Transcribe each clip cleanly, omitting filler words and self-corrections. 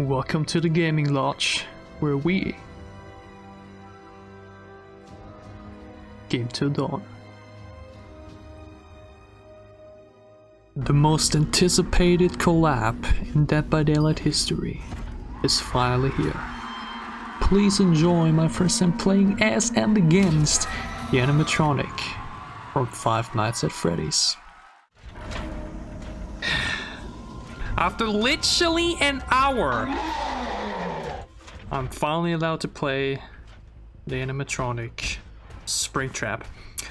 Welcome to the gaming lodge, where we game till dawn. The most anticipated collab in Dead by Daylight history is finally here. Please enjoy my first time playing as and against the Animatronic from Five Nights at Freddy's. After literally an hour, I'm finally allowed to play the Animatronic Springtrap.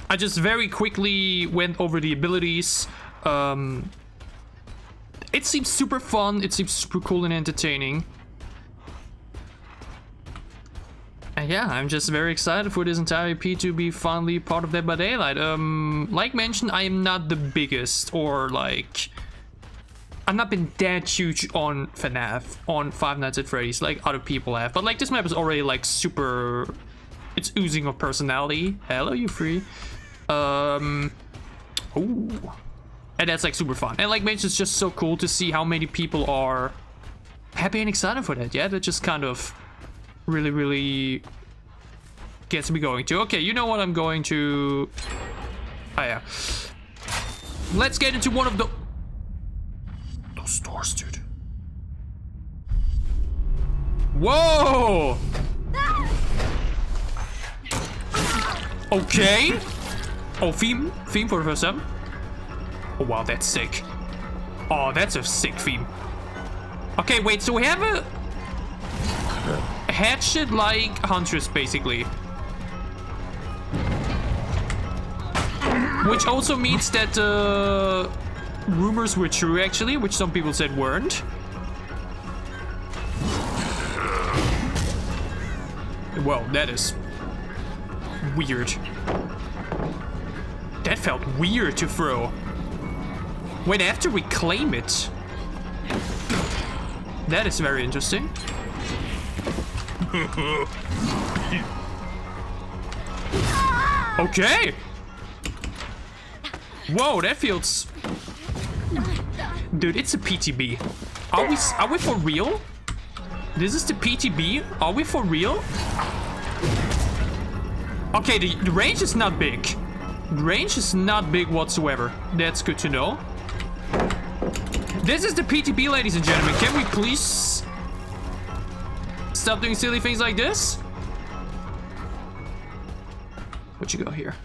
I just very quickly went over the abilities. It seems super fun, it seems super cool and entertaining. And yeah, I'm just very excited for this entire EP to be finally part of Dead by Daylight. Like mentioned, I am not the biggest or like... I've not been that huge on FNAF, on Five Nights at Freddy's, like other people have. But like this map is already like super... It's oozing of personality. Hello, you free. Ooh. And that's like super fun. And like mentioned, it's just so cool to see how many people are happy and excited for that. Yeah, that just kind of really gets me going to. Okay, you know what I'm going to... Oh yeah. Let's get into one of the... Those doors, dude. Whoa! Okay. Oh, theme for the first time. Oh wow, that's sick. Oh, that's a sick theme. Okay, wait, so we have a hatchet like Huntress, basically. Which also means that rumors were true, actually, which some people said weren't. Well, that is weird. That felt weird to throw. Wait, I have to reclaim it. That is very interesting. Okay. Whoa, that feels... Dude, it's a PTB. Are we for real? This is the PTB? Are we for real? Okay, the range is not big. The range is not big whatsoever. That's good to know. This is the PTB, ladies and gentlemen. Can we please stop doing silly things like this? What you got here?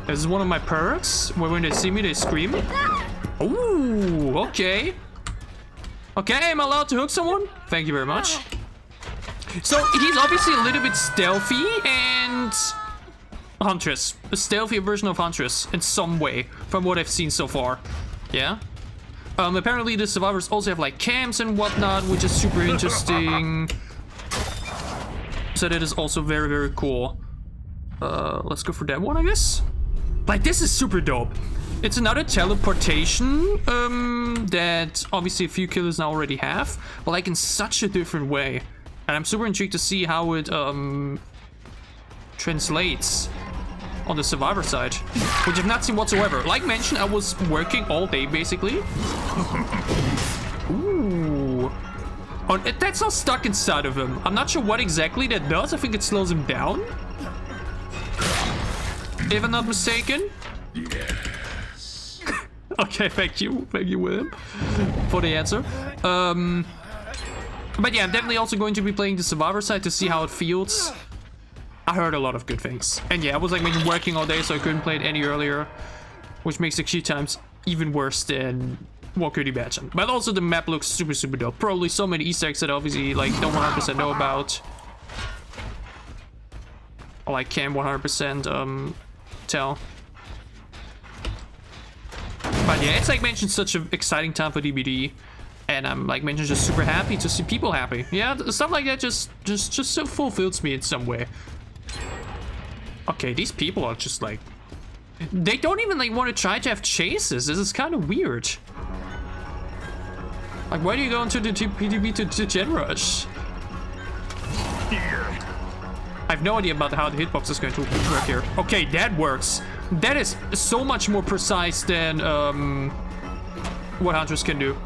This is one of my perks, where when they see me, they scream. Ooh, okay. Okay, am I allowed to hook someone? Thank you very much. So, he's obviously a little bit stealthy and... Huntress. A stealthier version of Huntress in some way, from what I've seen so far. Yeah? Apparently the survivors also have like camps and whatnot, which is super interesting. So that is also very cool. Let's go for that one, I guess. Like, this is super dope. It's another teleportation that obviously a few killers now already have, but like in such a different way. And I'm super intrigued to see how it translates on the survivor side, which I've not seen whatsoever. Like mentioned, I was working all day basically. Ooh. Oh, that's not stuck inside of him. I'm not sure what exactly that does. I think it slows him down, if I'm not mistaken. Yes. Okay, thank you, William, for the answer. But yeah, I'm definitely also going to be playing the survivor side to see how it feels. I heard a lot of good things. And yeah, I was like maybe working all day, so I couldn't play it any earlier, which makes the queue times even worse than what could you imagine. But also the map looks super dope. Probably so many Easter eggs that I obviously like don't 100% know about. Or like can't 100% tell. But yeah, it's like mentioned such an exciting time for DBD. And I'm like mentioned just super happy to see people happy. Yeah, stuff like that just so fulfills me in some way. Okay, these people are just like... They don't even like want to try to have chases. This is kind of weird. Like, why do you go into the PTB to Gen Rush? I have no idea about how the hitbox is going to work here. Okay, that works. That is so much more precise than what Huntress can do.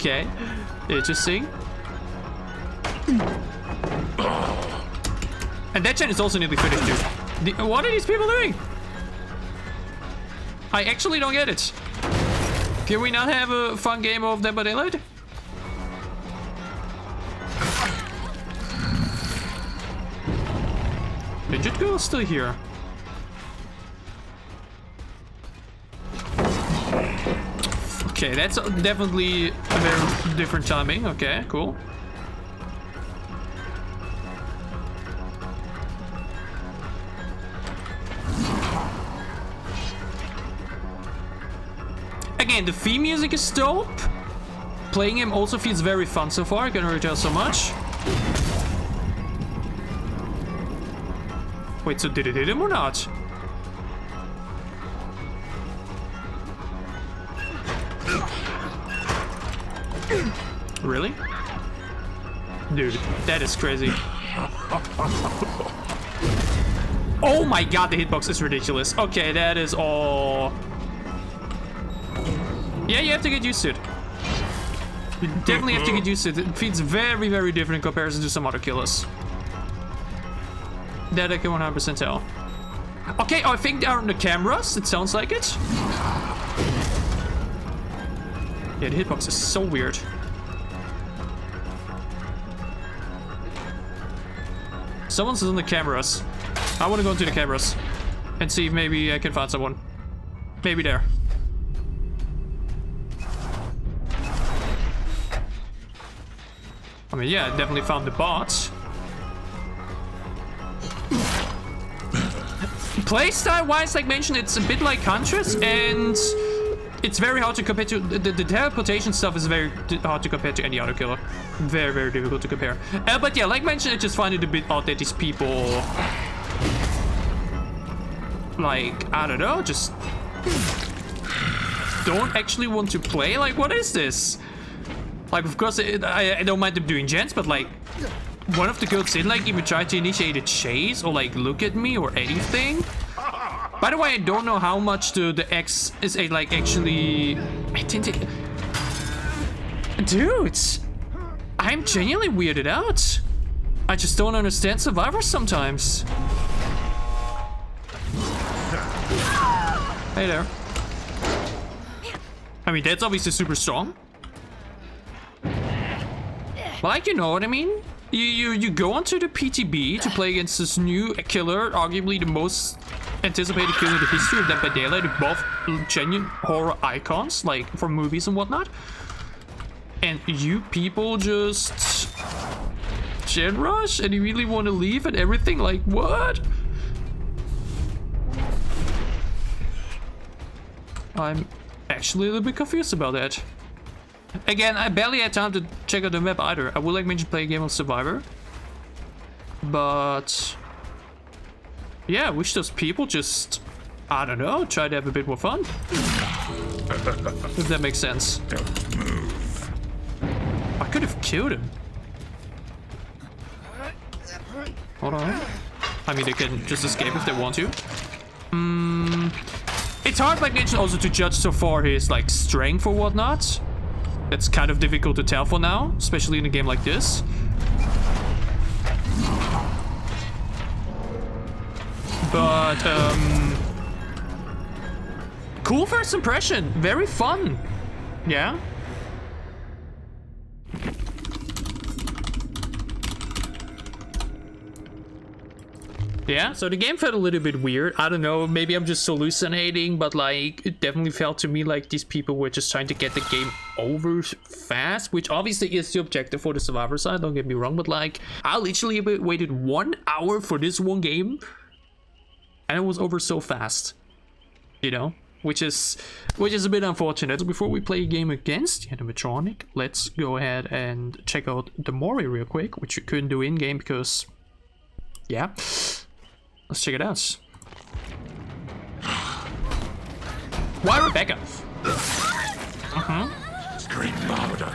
Okay. Interesting. And that gen is also nearly finished, dude. What are these people doing? I actually don't get it. Can we not have a fun game of Dead by Daylight? Midget girl is still here. Okay, that's definitely a very different timing. Okay, cool. Again, the theme music is dope. Playing him also feels very fun so far. I can already tell so much. Wait, so did it hit him or not? Really? Dude, that is crazy. Oh my god, the hitbox is ridiculous. Okay, that is all... Yeah, you have to get used to it. You definitely have to get used to it. It feels very, very different in comparison to some other killers. That I can 100% tell. Okay, I think they're on the cameras. It sounds like it. Yeah, the hitbox is so weird. Someone's on the cameras. I want to go into the cameras and see if maybe I can find someone. Maybe there. I mean, yeah, I definitely found the bots. Playstyle wise, like mentioned, it's a bit like Huntress, and it's very hard to compare to the teleportation stuff is very hard to compare to any other killer. Very, very difficult to compare. But yeah, like mentioned, I just find it a bit odd that these people, like, I don't know, just don't actually want to play. Like, what is this? Like, of course, I don't mind them doing gens, but like, one of the girls didn't like even try to initiate a chase or like look at me or anything. By the way, I don't know how much the X is like actually. I didn't. Dude, I'm genuinely weirded out. I just don't understand survivors sometimes. Hey there. I mean, that's obviously super strong. Like, you know what I mean? You go onto the PTB to play against this new killer, arguably the most anticipated killer in the history of Dead by Daylight, both genuine horror icons, like from movies and whatnot. And you people just gen rush and you really want to leave and everything, like what? I'm actually a little bit confused about that. Again, I barely had time to check out the map either. I would like mention play a game of Survivor. But yeah, I wish those people just, I don't know, try to have a bit more fun. If that makes sense. Don't move. I could have killed him. Hold on. I mean, they can just escape if they want to. It's hard, like mentioned, also to judge so far his like strength or whatnot. That's kind of difficult to tell for now, especially in a game like this. But cool first impression, very fun. Yeah. Yeah, so the game felt a little bit weird. I don't know, maybe I'm just hallucinating, but like, it definitely felt to me like these people were just trying to get the game over fast, which obviously is the objective for the Survivor side, don't get me wrong, but like, I literally waited 1 hour for this one game, and it was over so fast, you know? Which is a bit unfortunate. So before we play a game against Animatronic, let's go ahead and check out the Mori real quick, which you couldn't do in-game because, yeah. Let's check it out. Why Rebecca? Scream louder,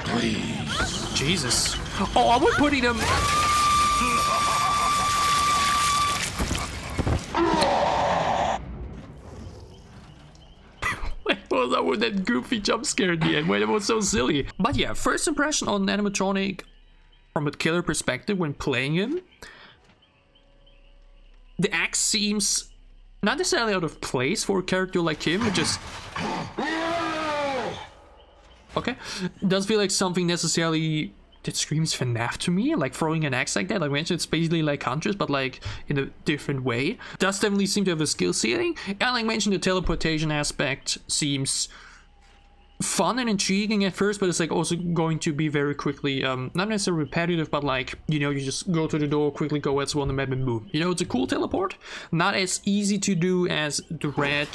please. Jesus. Oh, I would putting them. Wait, what was up with that goofy jump scare at the end when it was so silly. But yeah, first impression on Animatronic from a killer perspective when playing him. The axe seems not necessarily out of place for a character like him, it just... Okay. It does feel like something necessarily that screams FNAF to me, like throwing an axe like that. Like I mentioned, it's basically like Huntress, but like in a different way. Does definitely seem to have a skill ceiling. And like I mentioned, the teleportation aspect seems fun and intriguing at first, but it's like also going to be very quickly, not necessarily repetitive, but like, you know, you just go to the door, quickly go elsewhere on the map and move. You know, it's a cool teleport. Not as easy to do as the Reg.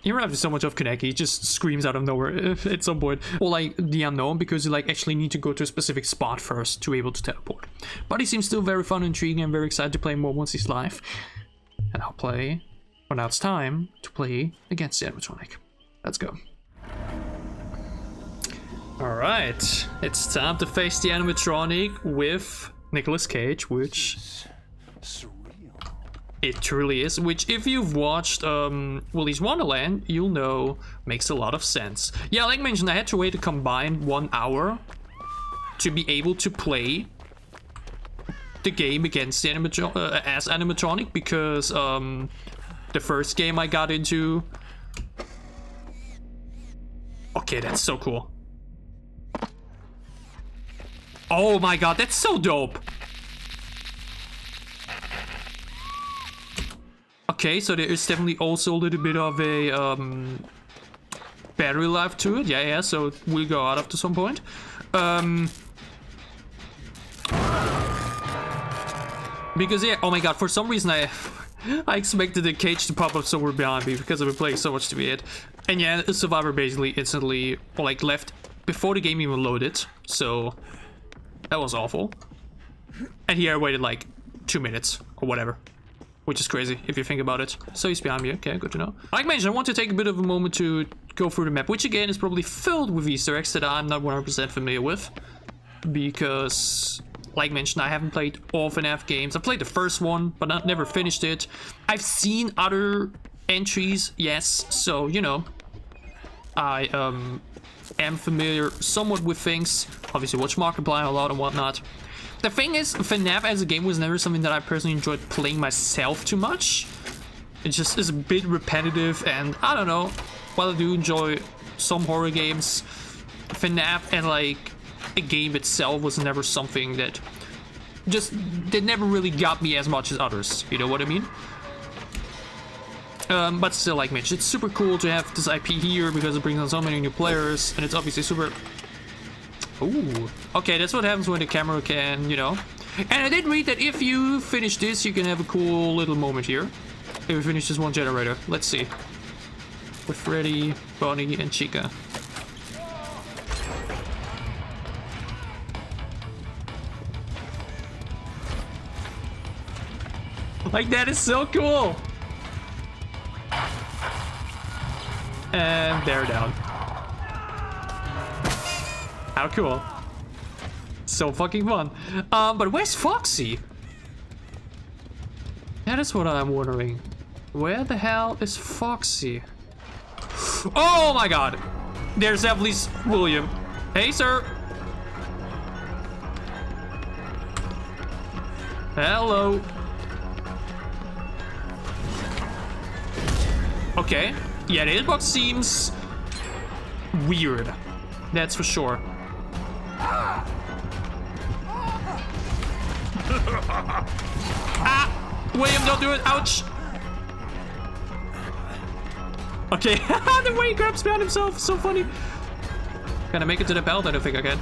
You reminds me so much of Kaneki, he just screams out of nowhere at some point. Or like the Unknown, because you like actually need to go to a specific spot first to be able to teleport. But he seems still very fun and intriguing. I'm very excited to play more once he's live. And I'll play, well now it's time to play against the Animatronic. Let's go. Alright, it's time to face the Animatronic with Nicolas Cage, which... it truly is, which if you've watched Willy's Wonderland, you'll know makes a lot of sense. Yeah, like I mentioned, I had to wait a combined 1 hour to be able to play the game against the as Animatronic, because the first game I got into... Okay, that's so cool. Oh my god, that's so dope! Okay, so there is definitely also a little bit of a battery life to it. Yeah, so it will go out after some point. Because yeah, oh my god, for some reason I expected the cage to pop up somewhere behind me because I've been playing so much to be it. And yeah, the survivor basically instantly, or like left before the game even loaded. So that was awful. And here I waited like 2 minutes or whatever. Which is crazy, if you think about it. So he's behind me, okay, good to know. Like I mentioned, I want to take a bit of a moment to go through the map, which again is probably filled with Easter eggs that I'm not 100% familiar with. Because, like mentioned, I haven't played all FNAF games. I've played the first one, but never finished it. I've seen other entries, yes, so, you know. I am familiar somewhat with things. Obviously watch Markiplier a lot and whatnot. The thing is, FNAF as a game was never something that I personally enjoyed playing myself too much. It just is a bit repetitive, and I don't know, while I do enjoy some horror games, FNAF as like a game itself was never something that never really got me as much as others, you know what I mean? But still, like mentioned, it's super cool to have this IP here because it brings on so many new players, and it's obviously super... Ooh, okay, that's what happens when the camera can, you know. And I did read that if you finish this, you can have a cool little moment here. If you finish this one generator. Let's see. With Freddy, Bonnie, and Chica. Like, that is so cool! And they're down. How cool. So fucking fun. But where's Foxy? That is what I'm wondering. Where the hell is Foxy? Oh my god. There's definitely William. Hey, sir. Hello. Okay. Yeah, the hitbox seems weird. That's for sure. Ah! William, don't do it! Ouch! Okay, the way he grabs behind himself, so funny. Can I make it to the belt? I don't think I can.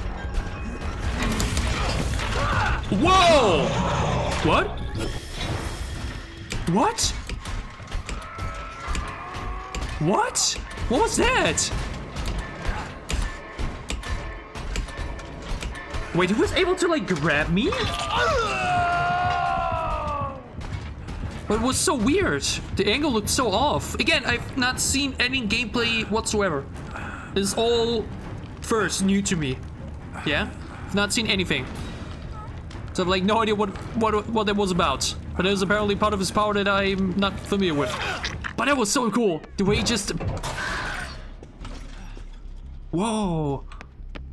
Whoa! What? What? What? What was that? Wait, he was able to like grab me? But it was so weird. The angle looked so off. Again, I've not seen any gameplay whatsoever. This is all first new to me. Yeah? I've not seen anything. So I've like no idea what it was about. But it was apparently part of his power that I'm not familiar with. But that was so cool. The way he just... Whoa.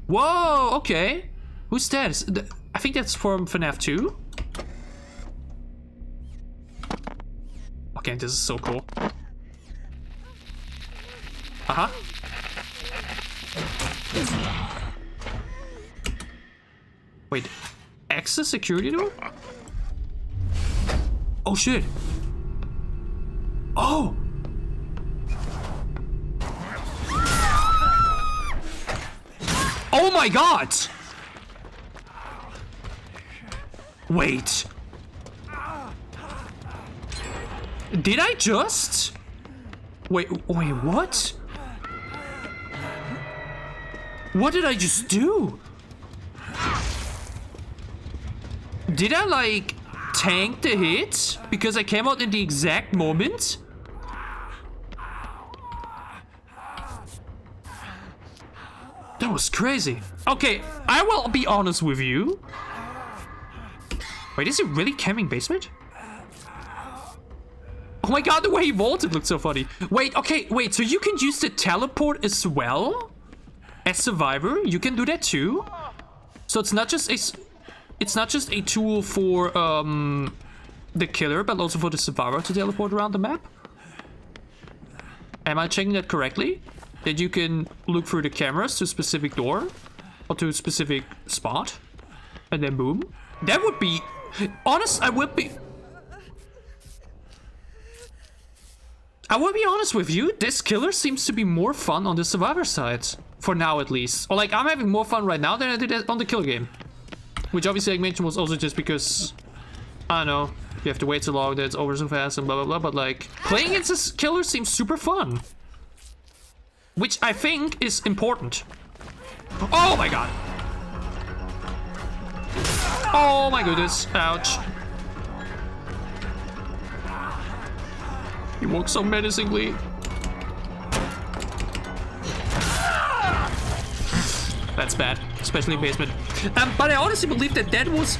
Whoa, okay. Who's that? I think that's from FNAF 2. Okay, this is so cool. Uh-huh. Wait, access security door? Oh shit. Oh! Oh my god! Wait. Did I just? Wait, what? What did I just do? Did I like tank the hit because I came out in the exact moment? That was crazy. Okay, I will be honest with you. Wait, is it really camping basement? Oh my god, the way he vaulted looked so funny. Wait, okay, wait, so you can use the teleport as well? As Survivor? You can do that too? So it's not just a tool for the killer, but also for the Survivor to teleport around the map? Am I checking that correctly? That you can look through the cameras to a specific door or to a specific spot and then boom. That would be honest. I will be honest with you. This killer seems to be more fun on the Survivor side for now, at least. Or like I'm having more fun right now than I did on the killer game, which obviously I mentioned was also just because I don't know, you have to wait so long that it's over so fast and blah blah blah. But like playing against this killer seems super fun. Which I think is important. Oh my god. Oh my goodness. Ouch. He walks so menacingly. That's bad, especially in basement. But I honestly believe that that was,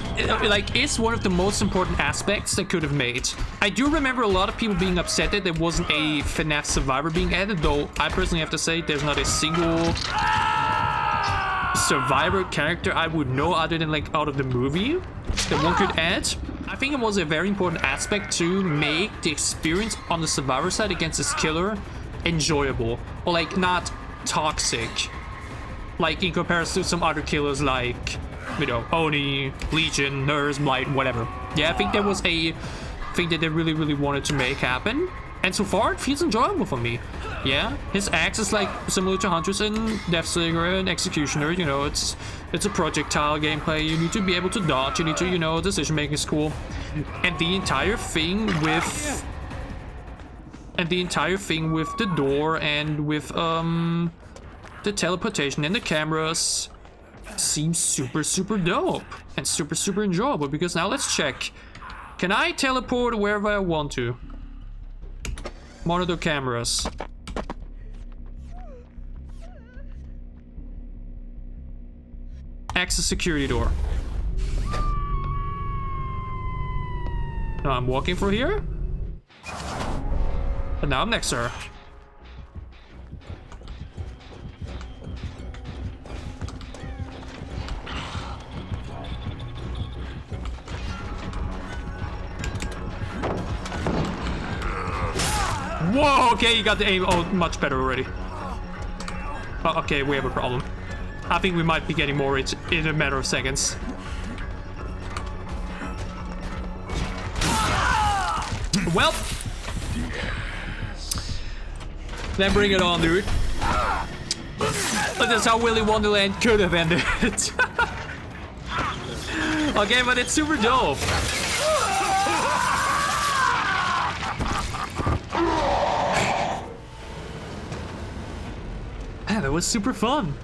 is one of the most important aspects they could have made. I do remember a lot of people being upset that there wasn't a FNAF Survivor being added, though I personally have to say there's not a single Survivor character I would know other than like out of the movie that one could add. I think it was a very important aspect to make the experience on the Survivor side against this killer enjoyable, or like not toxic. Like in comparison to some other killers like, you know, Oni, Legion, Nurse, Blight, whatever. Yeah, I think that was a thing that they really, really wanted to make happen. And so far, it feels enjoyable for me. Yeah, his axe is like similar to Huntress and Deathslinger and Executioner. You know, it's a projectile gameplay. You need to be able to dodge. You need to, you know, decision making is cool. And the entire thing with the door and with the teleportation and the cameras seems super, super dope and super, super enjoyable. Because now let's check. Can I teleport wherever I want to? Monitor cameras. Access security door. Now I'm walking through here. And now I'm next to her. Whoa, okay, you got the aim. Oh, much better already. Oh, okay, we have a problem. I think we might be getting more in a matter of seconds. Well, then bring it on, dude. That's how Willy Wonderland could have ended. Okay, but it's super dope. Man, that was super fun.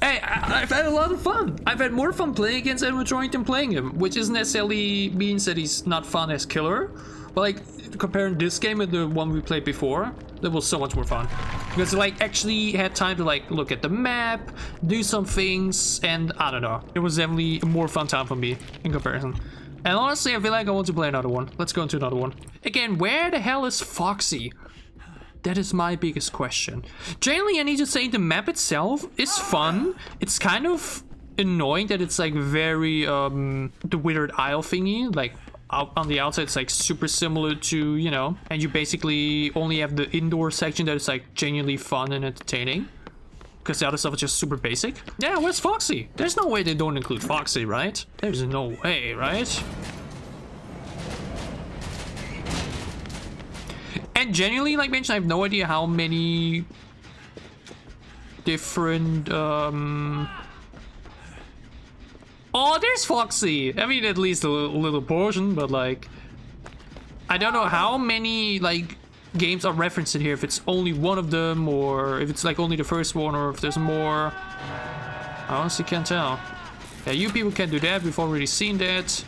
Hey, I've had a lot of fun. I've had more fun playing against Animatronic than playing him, which isn't necessarily means that he's not fun as killer. But like comparing this game and the one we played before, that was so much more fun. Because I like actually had time to like look at the map, do some things, and I don't know. It was definitely a more fun time for me in comparison. And honestly, I feel like I want to play another one. Let's go into another one. Again, where the hell is Foxy? That is my biggest question. Generally, I need to say the map itself is fun. It's kind of annoying that it's like very the Withered Isle thingy. Like out on the outside, it's like super similar to, you know, and you basically only have the indoor section that is like genuinely fun and entertaining. Because the other stuff is just super basic. Yeah, where's Foxy? There's no way they don't include Foxy, right? There's no way, right? And genuinely, like mentioned, I have no idea how many different oh, there's Foxy. I mean, at least a little portion, but like I don't know how many like games are referenced in here, if it's only one of them or if it's like only the first one or if there's more. I honestly can't tell. Yeah, you people can do that. We've already seen that.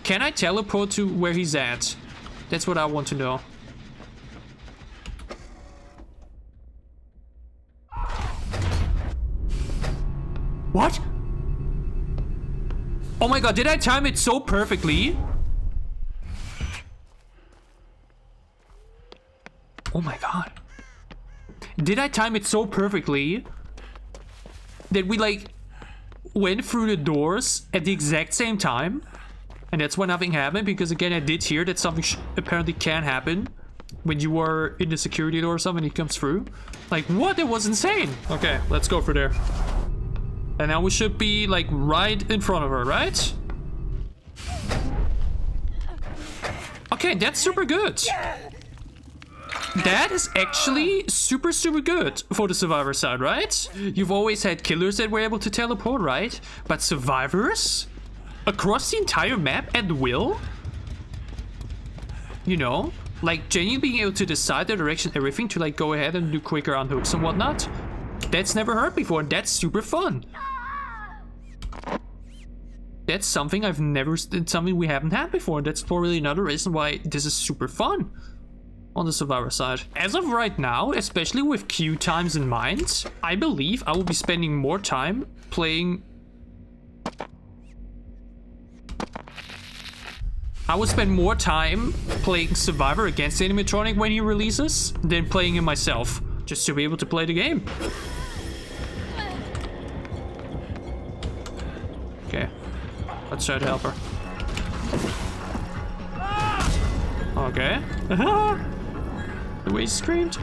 Can I teleport to where he's at? That's what I want to know. What? Oh my god, did I time it so perfectly? Oh my god. Did I time it so perfectly that we like went through the doors at the exact same time? And that's why nothing happened, because again I did hear that something apparently can happen when you are in the security door or something and he comes through. Like what? It was insane. Okay, let's go for there. And now we should be like right in front of her, right? Okay, that's super good. That is actually super good for the survivor side, right? You've always had killers that were able to teleport, right? But survivors? Across the entire map at will? You know? Like genuinely being able to decide the direction, everything, to like go ahead and do quicker unhooks and whatnot. That's never heard before, and that's super fun. That's something I've never, it's something we haven't had before. That's probably another reason why this is super fun on the survivor side. As of right now, especially with queue times in mind, I believe I will be spending more time playing. I will spend more time playing Survivor against Animatronic when he releases than playing him myself, just to be able to play the game. Okay, let's try to help her. Okay. The way she screamed.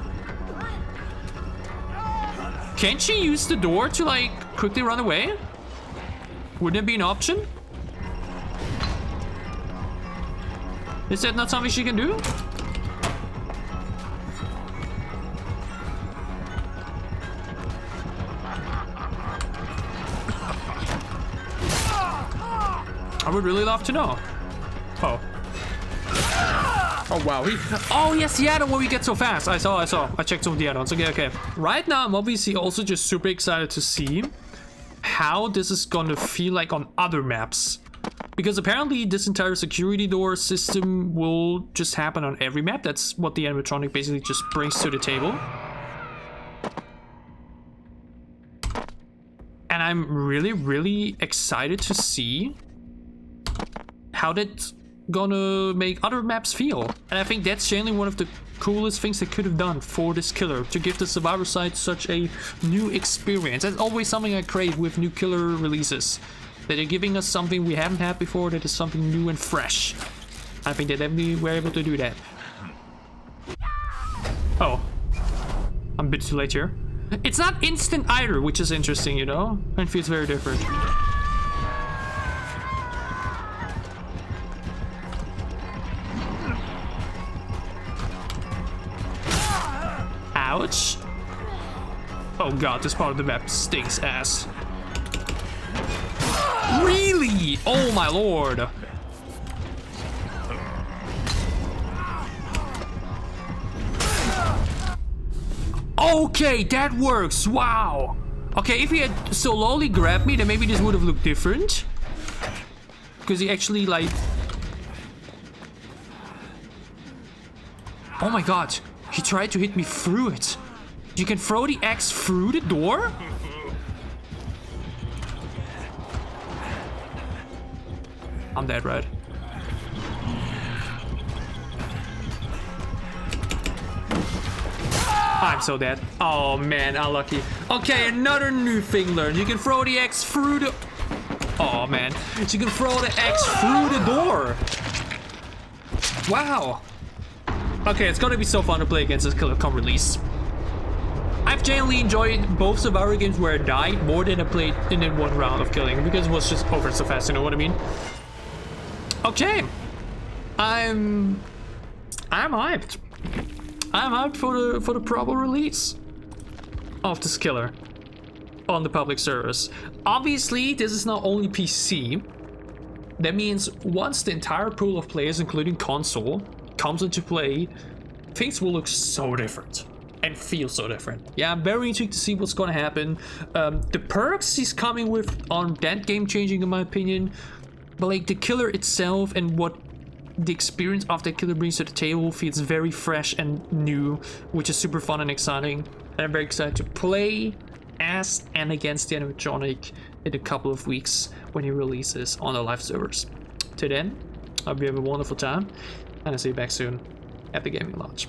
Can't she use the door to like quickly run away? Wouldn't it be an option? Is that not something she can do? I would really love to know. Oh. Oh wow. Oh yes, the add-on where we get so fast. I saw. I checked some of the add-ons. Okay. Right now I'm obviously also just super excited to see how this is gonna feel like on other maps. Because apparently this entire security door system will just happen on every map. That's what the animatronic basically just brings to the table. And I'm really excited to see how that's gonna make other maps feel. And I think that's generally one of the coolest things they could have done for this killer, to give the survivor side such a new experience. That's always something I crave with new killer releases. That they're giving us something we haven't had before, that is something new and fresh. I think they definitely were able to do that. Oh. I'm a bit too late here. It's not instant either, which is interesting, you know? And feels very different. Ouch. Oh god, this part of the map stinks ass. Really? Oh my lord. Okay, that works. Wow. Okay, if he had so lowly grabbed me, then maybe this would have looked different. Because he actually like... Oh my god. He tried to hit me through it. You can throw the axe through the door? I'm dead, right? so that... Oh man, unlucky. Okay, another new thing learned. You can throw the X through the... Oh man, you can throw the X through the door. Wow. Okay, it's gonna be so fun to play against this killer come release. I've generally enjoyed both Survivor games where I died more than I played in one round of killing because it was just over so fast, you know what I mean? Okay. I'm hyped. I'm hyped for the proper release of this killer on the public servers. Obviously, this is not only PC. That means once the entire pool of players, including console, comes into play, things will look so different and feel so different. Yeah, I'm very intrigued to see what's gonna happen. The perks he's coming with aren't that game changing in my opinion, but like the killer itself and what the experience of that killer brings to the table feels very fresh and new, which is super fun and exciting. And I'm very excited to play as and against the Animatronic in a couple of weeks when he releases on the live servers. Till then, I hope you have a wonderful time, and I'll see you back soon at the gaming launch.